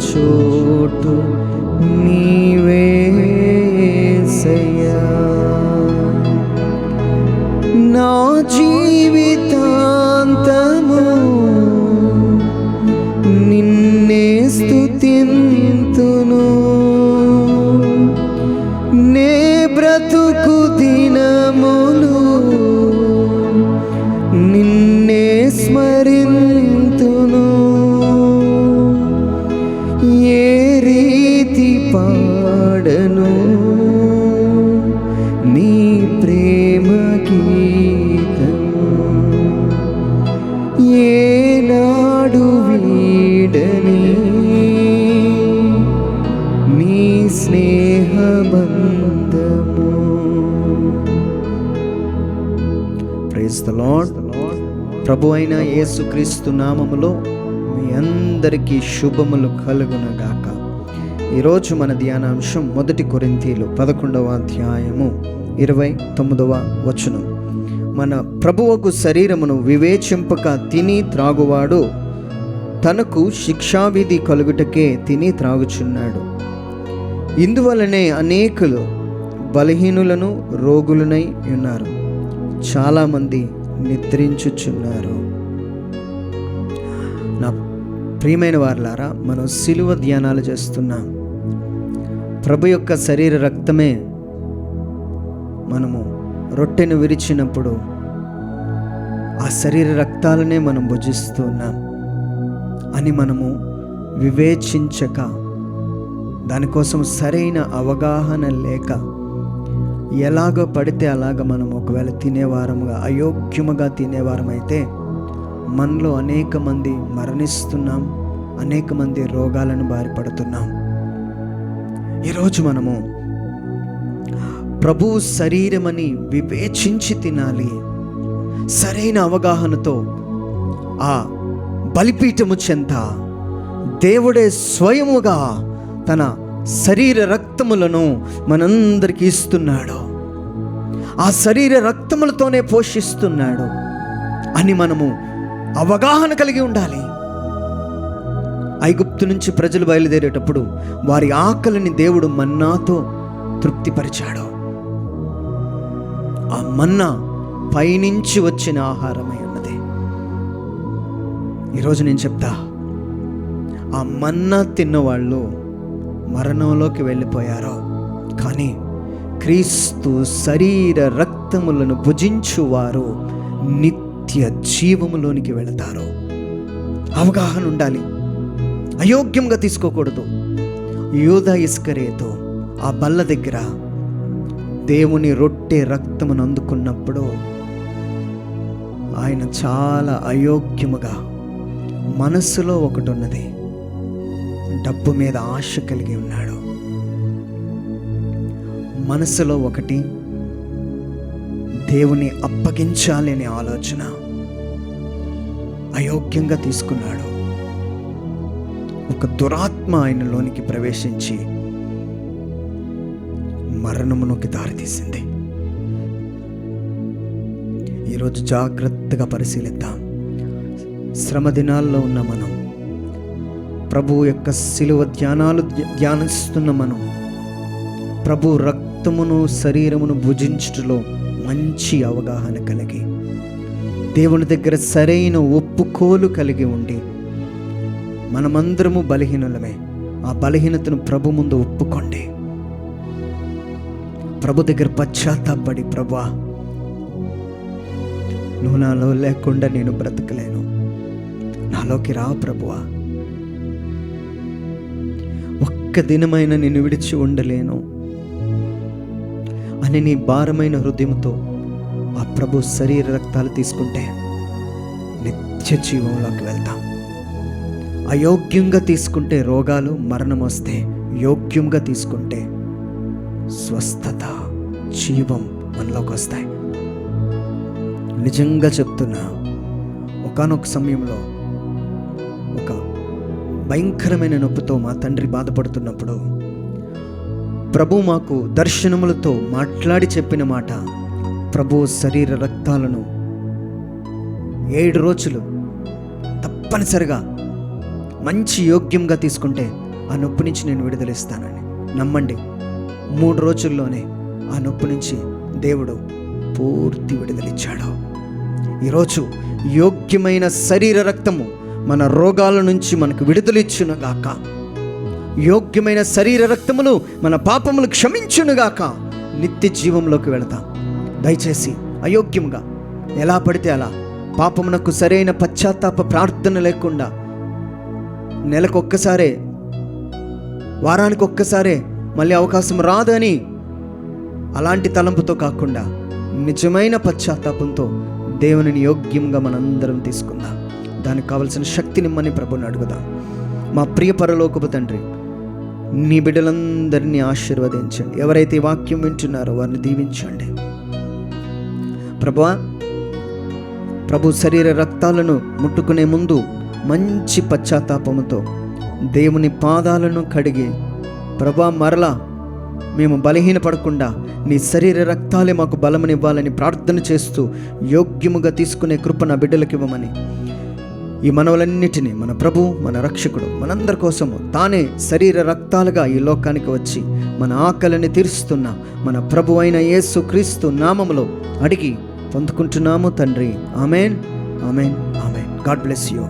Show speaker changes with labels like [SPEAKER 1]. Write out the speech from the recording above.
[SPEAKER 1] చోటు నీవే యేసయ్యా. నా జీవితాంతము నిన్నే స్తుతింతును, నే బ్రతుకు దినములు నిన్నే స్మరింతును. ఏ రీతి పాడను నీ ప్రేమ గీతము, ఏనాడు వీడని నీ స్నేహబంధము. Praise the Lord. ప్రభు అయిన యేసుక్రీస్తు నామములో మీ అందరికీ శుభములు కలుగునగాక. ఈరోజు మన ధ్యానాంశం 1 కొరింథీలు 11వ అధ్యాయము 29వ వచనం. మన ప్రభువుకు శరీరమును వివేచింపక తిని త్రాగువాడు తనకు శిక్షావిధి కలుగుటకే తిని త్రాగుచున్నాడు. ఇందువలనే అనేకులు బలహీనులను రోగులనై ఉన్నారు, చాలామంది నిద్రించుచున్నారు. నా ప్రియమైన వారలారా, మనం సిలువ ధ్యానాలు చేస్తున్నాం. ప్రభు యొక్క శరీర రక్తమే మనము రొట్టెను విరిచినప్పుడు ఆ శరీర రక్తాలనే మనం భుజిస్తున్నాం అని మనము వివేచించక, దానికోసం సరైన అవగాహన లేక ఎలాగ పడితే అలాగ మనం ఒకవేళ తినేవారముగా, అయోగ్యముగా తినేవారం అయితే మనలో అనేక మంది మరణిస్తున్నాం, అనేక మంది రోగాలను బారిపడుతున్నాం. ఈరోజు మనము ప్రభు శరీరమని వివేచించి తినాలి. సరైన అవగాహనతో ఆ బలిపీఠము చెంత దేవుడే స్వయముగా తన శరీర రక్తములను మనందరికీ ఇస్తున్నాడు, ఆ శరీర రక్తములతోనే పోషిస్తున్నాడు అని మనము అవగాహన కలిగి ఉండాలి. ఐగుప్తు నుంచి ప్రజలు బయలుదేరేటప్పుడు వారి ఆకలిని దేవుడు మన్నాతో తృప్తిపరిచాడు. ఆ మన్నా పైనుంచి వచ్చిన ఆహారమై ఉన్నది. ఈరోజు నేను చెప్తా, ఆ మన్నా తిన్నవాళ్ళు మరణంలోకి వెళ్ళిపోయారు, కానీ క్రీస్తు శరీర రక్తములను భుజించువారు నిత్య జీవములోనికి వెళతారు. అవగాహన ఉండాలి, అయోగ్యంగా తీసుకోకూడదు. యూదా ఇస్కరియోతు ఆ బల్ల దగ్గర దేవుని రొట్టె రక్తమును అందుకున్నప్పుడు ఆయన చాలా అయోగ్యముగా, మనస్సులో ఒకటి ఉన్నది, డబ్బు మీద ఆశ కలిగి ఉన్నాడు. మనసులో ఒకటి, దేవుని అప్పగించాలి అనే ఆలోచన. అయోగ్యంగా తీసుకున్నాడు. ఒక దురాత్మ ఆయనలోనికి ప్రవేశించి మరణమునకు దారితీసింది. ఈరోజు జాగ్రత్తగా పరిశీలిద్దాం. శ్రమ దినాల్లో ఉన్న మనం, ప్రభు యొక్క శిలువ ధ్యానిస్తున్న మనం, ప్రభు రక్తమును శరీరమును భుజించుటలో మంచి అవగాహన కలిగి, దేవుని దగ్గర సరైన ఒప్పుకోలు కలిగి ఉండి, మనమందరము బలహీనులమే, ఆ బలహీనతను ప్రభు ముందు ఒప్పుకోండి. ప్రభు దగ్గర పశ్చాత్తాపడి, ప్రభువా నువ్వు నాలో లేకుండా నేను బ్రతకలేను, నాలోకి రా ప్రభువా, ఒక్క దినమైన నేను విడిచి ఉండలేను అని నీ భారమైన హృదయంతో ఆ ప్రభు శరీర రక్తాలు తీసుకుంటే నిత్య జీవంలోకి వెళ్తాం. అయోగ్యంగా తీసుకుంటే రోగాలు, మరణం వస్తే, యోగ్యంగా తీసుకుంటే స్వస్థత, జీవం మనలోకి వస్తాయి. నిజంగా చెప్తున్నా, ఒకానొక సమయంలో ఒక భయంకరమైన నొప్పితో మా తండ్రి బాధపడుతున్నప్పుడు ప్రభు మాకు దర్శనములతో మాట్లాడి చెప్పిన మాట, ప్రభు శరీర రక్తాలను 7 రోజులు తప్పనిసరిగా మంచి యోగ్యంగా తీసుకుంటే ఆ నొప్పి నుంచి నేను విడుదలిస్తానని నమ్మండి. 3 రోజుల్లోనే ఆ నొప్పి నుంచి దేవుడు పూర్తి విడుదలిచ్చాడు. ఈరోజు యోగ్యమైన శరీర రక్తము మన రోగాల నుంచి మనకు విడుదలిచ్చునుగాక. యోగ్యమైన శరీర రక్తములు మన పాపములు క్షమించునుగాక. నిత్య జీవంలోకి వెళతాం. దయచేసి అయోగ్యంగా ఎలా పడితే అలా పాపమునకు సరైన పశ్చాత్తాప ప్రార్థన లేకుండా నెలకొక్కసారే, వారానికి ఒక్కసారే మళ్ళీ అవకాశం రాదని అలాంటి తలంపుతో కాకుండా నిజమైన పశ్చాత్తాపంతో దేవునిని యోగ్యంగా మనందరం తీసుకుందాం. దానికి కావలసిన శక్తిని ఇమ్మని ప్రభుని అడుగుదాం. మా ప్రియ పరలోకపు తండ్రి, నీ బిడ్డలందరినీ ఆశీర్వదించండి. ఎవరైతే ఈ వాక్యం వింటున్నారో వారిని దీవించండి ప్రభువా. ప్రభు శరీర రక్తాలను ముట్టుకునే ముందు మంచి పశ్చాత్తాపముతో దేవుని పాదాలను కడిగి, ప్రభువా మరలా మేము బలహీనపడకుండా నీ శరీర రక్తాలే మాకు బలమునివ్వాలని ప్రార్థన చేస్తూ యోగ్యముగా తీసుకునే కృప నా బిడ్డలకు ఇవ్వమని, ఈ మనవలన్నిటినీ మన ప్రభు, మన రక్షకుడు మనందరి కోసము తానే శరీర రక్తాలుగా ఈ లోకానికి వచ్చి మన ఆకలిని తీరుస్తున్న మన ప్రభు అయిన యేసు క్రీస్తు నామములో అడిగి పొందుకుంటున్నాము తండ్రి. Amen, amen, amen. God bless you.